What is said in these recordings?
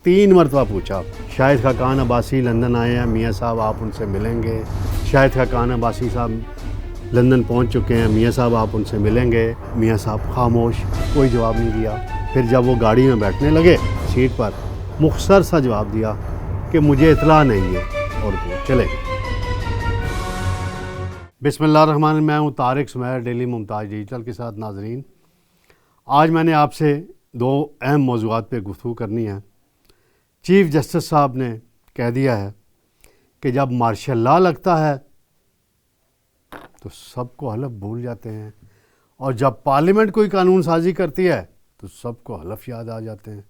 3 مرتبہ پوچھا۔ شاہد خاقان عباسی لندن آئے ہیں، میاں صاحب آپ ان سے ملیں گے۔ شاہد خاقان عباسی صاحب لندن پہنچ چکے ہیں، میاں صاحب آپ ان سے ملیں گے۔ میاں صاحب خاموش، کوئی جواب نہیں دیا۔ پھر جب وہ گاڑی میں بیٹھنے لگے سیٹ پر، مختصر سا جواب دیا کہ مجھے اطلاع نہیں ہے، اور وہ چلے گئے۔ بسم اللہ الرحمن الرحیم، میں ہوں طارق سمیر، ڈیلی ممتاز ڈیجیٹل کے ساتھ۔ ناظرین، آج میں نے آپ سے 2 اہم موضوعات پہ گفتگو کرنی ہے۔ چیف جسٹس صاحب نے کہہ دیا ہے کہ جب مارشل لا لگتا ہے تو سب کو حلف بھول جاتے ہیں، اور جب پارلیمنٹ کوئی قانون سازی کرتی ہے تو سب کو حلف یاد آ جاتے ہیں۔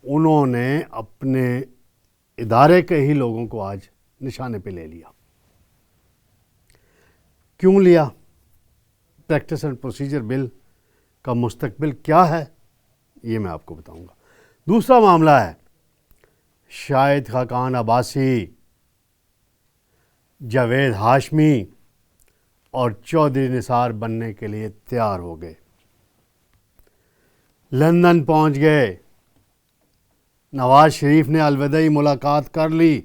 انہوں نے اپنے ادارے کے ہی لوگوں کو آج نشانے پہ لے لیا۔ کیوں لیا؟ پریکٹس اینڈ پروسیجر بل کا مستقبل کیا ہے، یہ میں آپ کو بتاؤں گا۔ دوسرا معاملہ ہے شاہد خاقان عباسی، جاوید ہاشمی اور چودھری نثار بننے کے لیے تیار ہو گئے، لندن پہنچ گئے۔ نواز شریف نے الوداعی ملاقات کر لی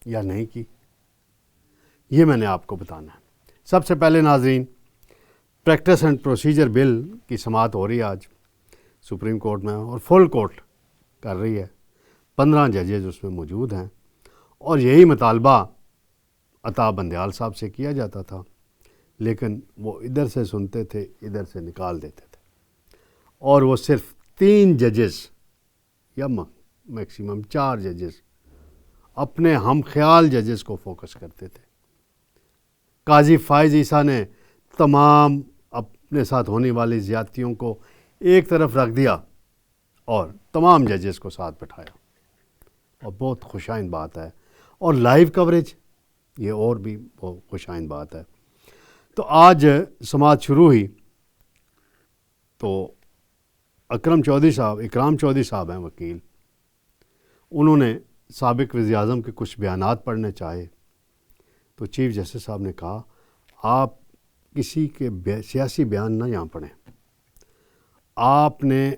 یا نہیں کی، یہ میں نے آپ کو بتانا ہے۔ سب سے پہلے ناظرین، پریکٹس اینڈ پروسیجر بل کی سماعت ہو رہی ہے آج سپریم کورٹ میں، اور فل کورٹ کر رہی ہے۔ 15 ججز اس میں موجود ہیں، اور یہی مطالبہ عطا بندیال صاحب سے کیا جاتا تھا، لیکن وہ ادھر سے سنتے تھے، ادھر سے نکال دیتے تھے، اور وہ صرف 3 ججز یا میکسیمم 4 ججز اپنے ہم خیال ججز کو فوکس کرتے تھے۔ قاضی فائز عیسیٰ نے تمام اپنے ساتھ ہونے والی زیادتیوں کو ایک طرف رکھ دیا اور تمام ججز کو ساتھ بٹھایا، اور بہت خوشائند بات ہے۔ اور لائیو کوریج، یہ اور بھی بہت خوشائند بات ہے۔ تو آج سماعت شروع ہوئی تو اکرام چودھری صاحب ہیں وکیل، انہوں نے سابق وزیر اعظم کے کچھ بیانات پڑھنے چاہے، تو چیف جسٹس صاحب نے کہا آپ کسی کے سیاسی بیان نہ یہاں پڑھیں، آپ نے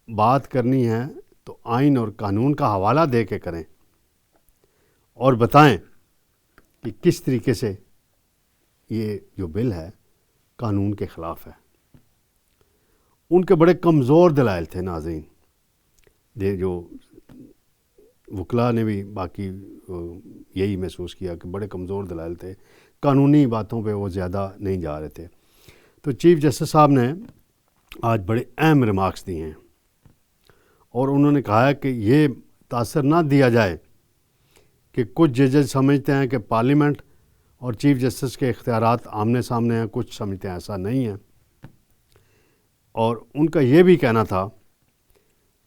بات کرنی ہے تو آئین اور قانون کا حوالہ دے کے کریں، اور بتائیں کہ کس طریقے سے یہ جو بل ہے قانون کے خلاف ہے۔ ان کے بڑے کمزور دلائل تھے ناظرین، جو وکلاء نے بھی باقی یہی محسوس کیا کہ بڑے کمزور دلائل تھے، قانونی باتوں پہ وہ زیادہ نہیں جا رہے تھے۔ تو چیف جسٹس صاحب نے آج بڑے اہم ریمارکس دیے ہیں، اور انہوں نے کہا ہے کہ یہ تاثر نہ دیا جائے کہ کچھ ججز سمجھتے ہیں کہ پارلیمنٹ اور چیف جسٹس کے اختیارات آمنے سامنے ہیں، کچھ سمجھتے ہیں ایسا نہیں ہے۔ اور ان کا یہ بھی کہنا تھا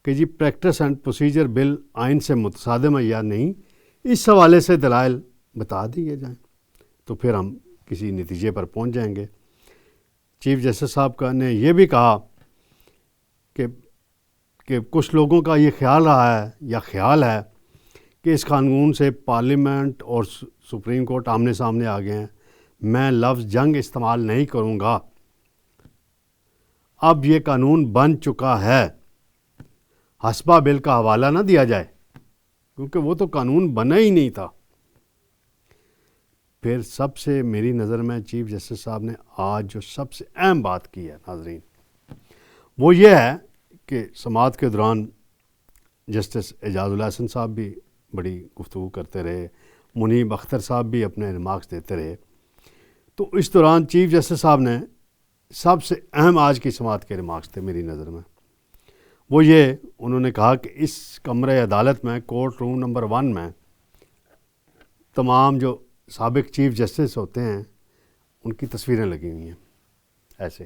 کہ جی پریکٹس اینڈ پروسیجر بل آئین سے متصادم ہے یا نہیں، اس حوالے سے دلائل بتا دیے جائیں تو پھر ہم کسی نتیجے پر پہنچ جائیں گے۔ چیف جسٹس صاحب نے یہ بھی کہا کہ کچھ لوگوں کا یہ خیال رہا ہے یا خیال ہے کہ اس قانون سے پارلیمنٹ اور سپریم کورٹ آمنے سامنے آ گئے ہیں، میں لفظ جنگ استعمال نہیں کروں گا، اب یہ قانون بن چکا ہے، حسبہ بل کا حوالہ نہ دیا جائے، کیونکہ وہ تو قانون بنا ہی نہیں تھا۔ پھر سب سے میری نظر میں چیف جسٹس صاحب نے آج جو سب سے اہم بات کی ہے ناظرین، وہ یہ ہے کہ سماعت کے دوران جسٹس اعجاز الحسن صاحب بھی بڑی گفتگو کرتے رہے، منیب اختر صاحب بھی اپنے ریمارکس دیتے رہے۔ تو اس دوران چیف جسٹس صاحب نے سب سے اہم آج کی سماعت کے ریمارکس تھے میری نظر میں، وہ یہ انہوں نے کہا کہ اس کمرہ عدالت میں کورٹ روم نمبر 1 میں تمام جو سابق چیف جسٹس ہوتے ہیں ان کی تصویریں لگی ہوئی ہیں ایسے۔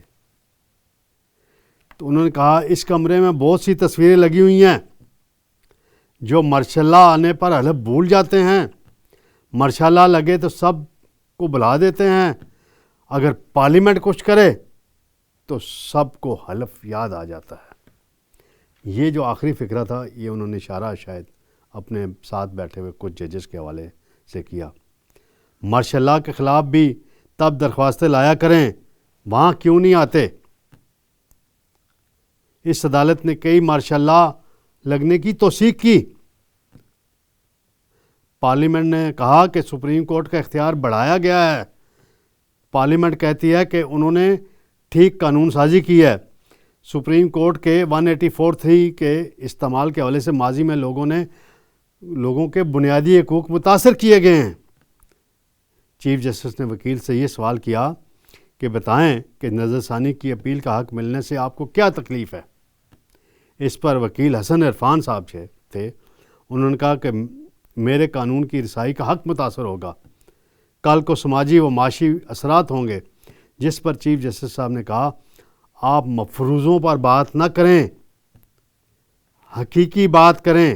تو انہوں نے کہا اس کمرے میں بہت سی تصویریں لگی ہوئی ہیں جو مارشل لا آنے پر حلف بھول جاتے ہیں، مارشل لا لگے تو سب کو بلا دیتے ہیں، اگر پارلیمنٹ کچھ کرے تو سب کو حلف یاد آ جاتا ہے۔ یہ جو آخری فقرہ تھا یہ انہوں نے اشارہ شاید اپنے ساتھ بیٹھے ہوئے کچھ ججز کے حوالے سے کیا۔ مارشل لا کے خلاف بھی تب درخواستیں لایا کریں، وہاں کیوں نہیں آتے؟ اس عدالت نے کئی مارشل لا لگنے کی توثیق کی۔ پارلیمنٹ نے کہا کہ سپریم کورٹ کا اختیار بڑھایا گیا ہے۔ پارلیمنٹ کہتی ہے کہ انہوں نے ٹھیک قانون سازی کی ہے۔ سپریم کورٹ کے 184(3) کے استعمال کے حوالے سے ماضی میں لوگوں کے بنیادی حقوق متاثر کیے گئے ہیں۔ چیف جسٹس نے وکیل سے یہ سوال کیا کہ بتائیں کہ نظر ثانی کی اپیل کا حق ملنے سے آپ کو کیا تکلیف ہے؟ اس پر وکیل حسن عرفان صاحب تھے، انہوں نے کہا کہ میرے قانون کی رسائی کا حق متاثر ہوگا، کل کو سماجی و معاشی اثرات ہوں گے۔ جس پر چیف جسٹس صاحب نے کہا آپ مفروضوں پر بات نہ کریں، حقیقی بات کریں،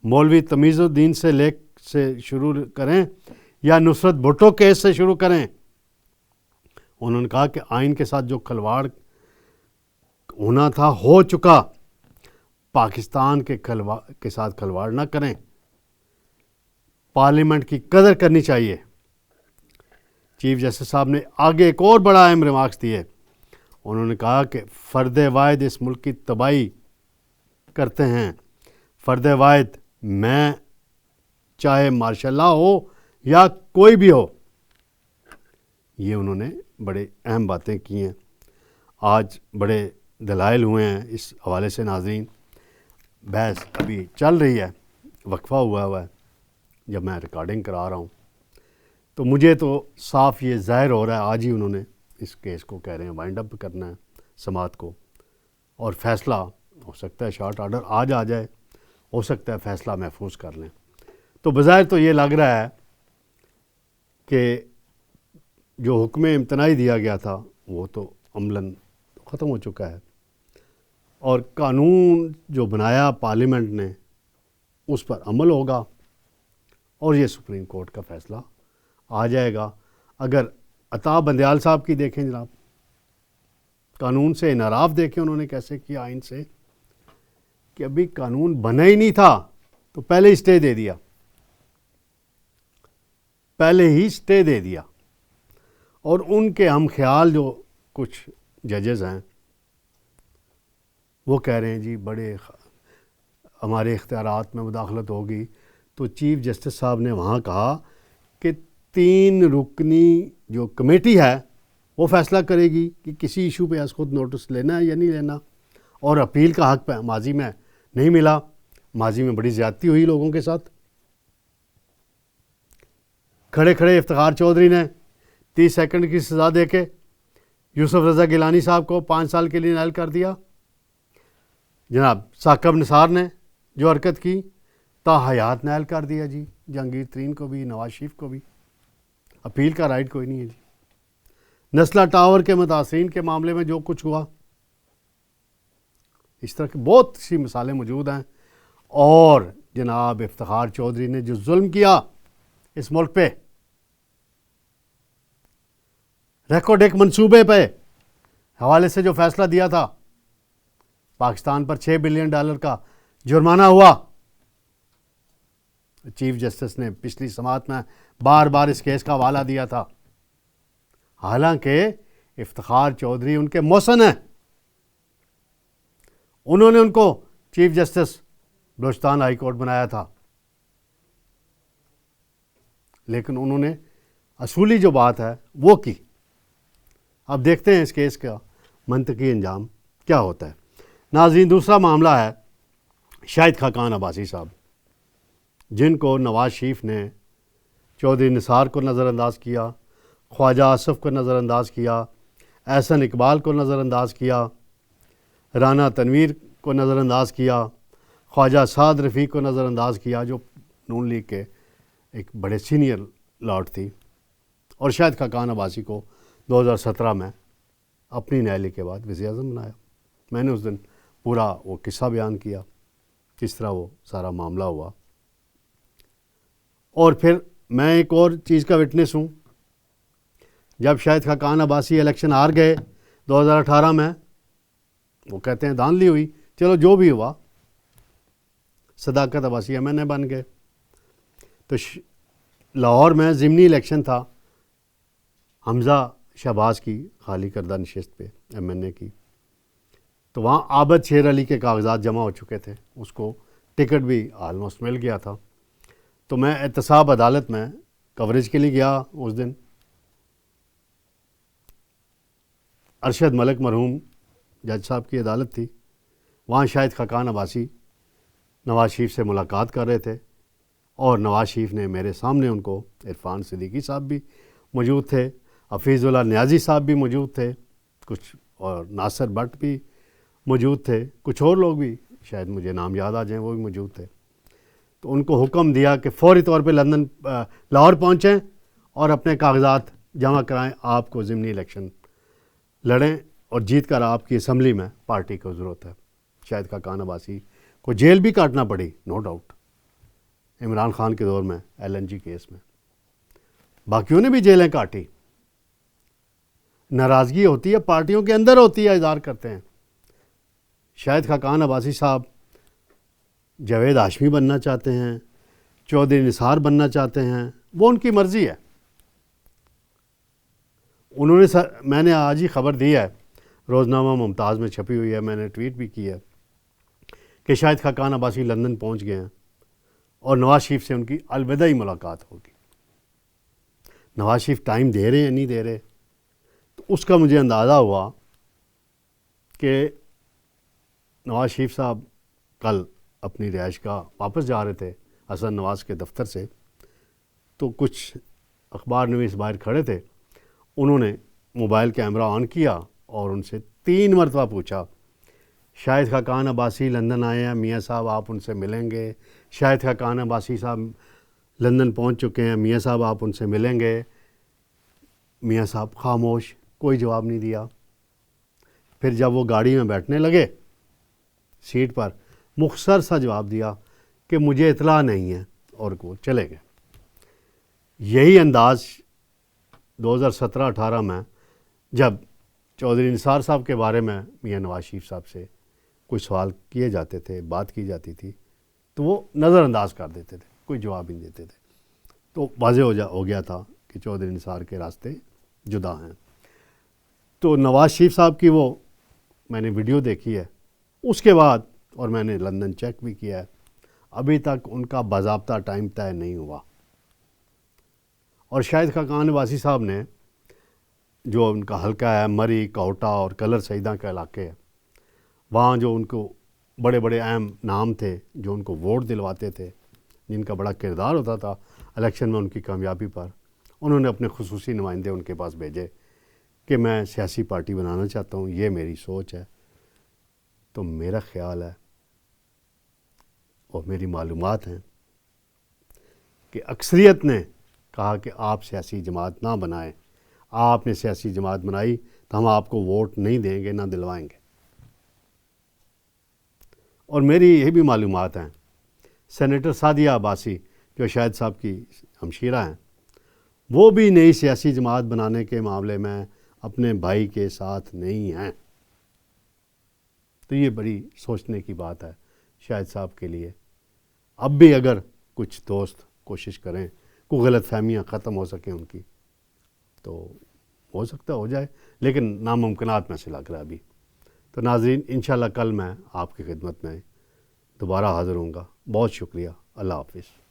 مولوی تمیز الدین سے شروع کریں یا نصرت بھٹو کیس سے شروع کریں۔ انہوں نے کہا کہ آئین کے ساتھ جو کھلواڑ ہونا تھا ہو چکا، پاکستان کے ساتھ کھلواڑ نہ کریں، پارلیمنٹ کی قدر کرنی چاہیے۔ چیف جسٹس صاحب نے آگے ایک اور بڑا اہم ریمارکس دیے، انہوں نے کہا کہ فرد واحد اس ملک کی تباہی کرتے ہیں، فرد واحد میں چاہے ماشاء اللہ ہو یا کوئی بھی ہو۔ یہ انہوں نے بڑے اہم باتیں کی ہیں، آج بڑے دلائل ہوئے ہیں اس حوالے سے۔ ناظرین، بحث ابھی چل رہی ہے، وقفہ ہوا ہے جب میں ریکارڈنگ کرا رہا ہوں، تو مجھے تو صاف یہ ظاہر ہو رہا ہے آج ہی انہوں نے اس کیس کو کہہ رہے ہیں وائنڈ اپ کرنا ہے سماعت کو، اور فیصلہ ہو سکتا ہے شارٹ آرڈر آج آ جائے، ہو سکتا ہے فیصلہ محفوظ کر لیں۔ تو بظاہر تو یہ لگ رہا ہے کہ جو حکم امتناعی دیا گیا تھا وہ تو عملاً ختم ہو چکا ہے، اور قانون جو بنایا پارلیمنٹ نے اس پر عمل ہوگا، اور یہ سپریم کورٹ کا فیصلہ آ جائے گا۔ اگر عطا بندیال صاحب کی دیکھیں جناب، قانون سے انحراف دیکھیں انہوں نے کیسے کیا آئین سے، کہ ابھی قانون بنا ہی نہیں تھا تو پہلے ہی اسٹے دے دیا، اور ان کے ہم خیال جو کچھ ججز ہیں وہ کہہ رہے ہیں جی بڑے ہمارے اختیارات میں مداخلت ہوگی، تو چیف جسٹس صاحب نے وہاں کہا کہ 3 رکنی جو کمیٹی ہے وہ فیصلہ کرے گی کہ کسی ایشو پہ از خود نوٹس لینا ہے یا نہیں لینا، اور اپیل کا حق پہ ماضی میں نہیں ملا، ماضی میں بڑی زیادتی ہوئی لوگوں کے ساتھ۔ کھڑے کھڑے افتخار چودھری نے 30 سیکنڈ کی سزا دے کے یوسف رضا گیلانی صاحب کو 5 سال کے لیے نائل کر دیا۔ جناب ثاقب نثار نے جو حرکت کی تا حیات نائل کر دیا جی، جہانگیر ترین کو بھی، نواز شریف کو بھی، اپیل کا رائٹ کوئی نہیں ہے جی۔ نسلا ٹاور کے متاثرین کے معاملے میں جو کچھ ہوا، اس طرح کی بہت سی مثالیں موجود ہیں، اور جناب افتخار چودھری نے جو ظلم کیا اس ملک پہ، ریکارڈ ایک منصوبے پہ حوالے سے جو فیصلہ دیا تھا، پاکستان پر $6 بلین کا جرمانہ ہوا، چیف جسٹس نے پچھلی سماعت میں بار بار اس کیس کا حوالہ دیا تھا، حالانکہ افتخار چودھری ان کے محسن ہیں، انہوں نے ان کو chief justice Balochistan high court بنایا تھا، لیکن انہوں نے اصولی جو بات ہے وہ کی۔ اب دیکھتے ہیں اس کیس کا منطقی انجام کیا ہوتا ہے۔ ناظرین، دوسرا معاملہ ہے شاہد خاقان عباسی صاحب، جن کو نواز شریف نے چودھری نثار کو نظر انداز کیا، خواجہ آصف کو نظر انداز کیا، احسن اقبال کو نظر انداز کیا، رانا تنویر کو نظر انداز کیا، خواجہ سعد رفیق کو نظر انداز کیا جو نون لیگ کے ایک بڑے سینئر لاٹ تھی، اور شاہد خاقان عباسی کو 2017 میں اپنی نیالی کے بعد وزیر اعظم بنایا۔ میں نے اس دن پورا وہ قصہ بیان کیا کس طرح وہ سارا معاملہ ہوا، اور پھر میں ایک اور چیز کا وٹنس ہوں، جب شاہد خاقان عباسی الیکشن ہار گئے 2018 میں، وہ کہتے ہیں دھاندلی ہوئی، چلو جو بھی ہوا، صداقت عباسی MNA بن گئے، تو لاہور میں ضمنی الیکشن تھا حمزہ شہباز کی خالی کردہ نشست پہ MNA کی، تو وہاں عابد شیر علی کے کاغذات جمع ہو چکے تھے، اس کو ٹکٹ بھی آلموسٹ مل گیا تھا. تو میں احتساب عدالت میں کوریج کے لیے گیا. اس دن ارشد ملک مرحوم جج صاحب کی عدالت تھی. وہاں شاہد خاقان عباسی نواز شریف سے ملاقات کر رہے تھے، اور نواز شریف نے میرے سامنے ان کو، عرفان صدیقی صاحب بھی موجود تھے، حفیظ اللہ نیازی صاحب بھی موجود تھے، کچھ اور ناصر بٹ بھی موجود تھے، کچھ اور لوگ بھی شاید مجھے نام یاد آ جائیں وہ بھی موجود تھے. تو ان کو حکم دیا کہ فوری طور پہ لندن لاہور پہنچیں اور اپنے کاغذات جمع کرائیں. آپ کو ضمنی الیکشن لڑیں اور جیت کر آپ کی اسمبلی میں پارٹی کو ضرورت ہے. شاہد خاقان عباسی کو جیل بھی کاٹنا پڑی، نو ڈاؤٹ، عمران خان کے دور میں LNG کیس میں. باقیوں نے بھی جیلیں کاٹی. ناراضگی ہوتی ہے، پارٹیوں کے اندر ہوتی ہے، اظہار کرتے ہیں. شاہد خاقان عباسی صاحب جاوید ہاشمی بننا چاہتے ہیں، چودھری نثار بننا چاہتے ہیں، وہ ان کی مرضی ہے. انہوں نے میں نے آج ہی خبر دی ہے، روزنامہ ممتاز میں چھپی ہوئی ہے، میں نے ٹویٹ بھی کی ہے کہ شاہد خاقان عباسی لندن پہنچ گئے ہیں اور نواز شریف سے ان کی الوداعی ملاقات ہوگی. نواز شریف ٹائم دے رہے ہیں نہیں دے رہے، تو اس کا مجھے اندازہ ہوا کہ نواز شریف صاحب کل اپنی رہائش گاہ واپس جا رہے تھے حسن نواز کے دفتر سے. تو کچھ اخبار نویس باہر کھڑے تھے، انہوں نے موبائل کیمرہ آن کیا اور ان سے 3 مرتبہ پوچھا، شاہد خاقان عباسی لندن آئے ہیں میاں صاحب، آپ ان سے ملیں گے؟ شاہد خاقان عباسی صاحب لندن پہنچ چکے ہیں میاں صاحب، آپ ان سے ملیں گے؟ میاں صاحب خاموش، کوئی جواب نہیں دیا. پھر جب وہ گاڑی میں بیٹھنے لگے سیٹ پر، مختصر سا جواب دیا کہ مجھے اطلاع نہیں ہے، اور وہ چلے گئے. یہی انداز 2017-18 میں جب چودھری نثار صاحب کے بارے میں میاں نواز شریف صاحب سے کوئی سوال کیے جاتے تھے، بات کی جاتی تھی، تو وہ نظر انداز کر دیتے تھے، کوئی جواب نہیں دیتے تھے. تو واضح ہو گیا تھا کہ چودھری نثار کے راستے جدا ہیں. تو نواز شریف صاحب کی وہ میں نے ویڈیو دیکھی ہے، اس کے بعد، اور میں نے لندن چیک بھی کیا ہے، ابھی تک ان کا باضابطہ ٹائم طے نہیں ہوا. اور شاہد خاقان عباسی صاحب نے جو ان کا حلقہ ہے مری، کوٹا اور کلر سیدہ کا علاقے ہے، وہاں جو ان کو بڑے بڑے اہم نام تھے جو ان کو ووٹ دلواتے تھے، جن کا بڑا کردار ہوتا تھا الیکشن میں ان کی کامیابی پر، انہوں نے اپنے خصوصی نمائندے ان کے پاس بھیجے کہ میں سیاسی پارٹی بنانا چاہتا ہوں، یہ میری سوچ ہے. تو میرا خیال ہے اور میری معلومات ہیں کہ اکثریت نے کہا کہ آپ سیاسی جماعت نہ بنائیں. آپ نے سیاسی جماعت بنائی تو ہم آپ کو ووٹ نہیں دیں گے، نہ دلوائیں گے. اور میری یہ بھی معلومات ہیں، سینیٹر سعدیہ عباسی جو شاہد صاحب کی ہمشیرہ ہیں، وہ بھی نئی سیاسی جماعت بنانے کے معاملے میں اپنے بھائی کے ساتھ نہیں ہیں. تو یہ بڑی سوچنے کی بات ہے شاہد صاحب کے لیے. اب بھی اگر کچھ دوست کوشش کریں کوئی غلط فہمیاں ختم ہو سکیں ان کی، تو ہو سکتا ہو جائے، لیکن ناممکنات میں سے لگ رہا ہے ابھی. تو ناظرین، انشاءاللہ کل میں آپ کی خدمت میں دوبارہ حاضر ہوں گا. بہت شکریہ. اللہ حافظ.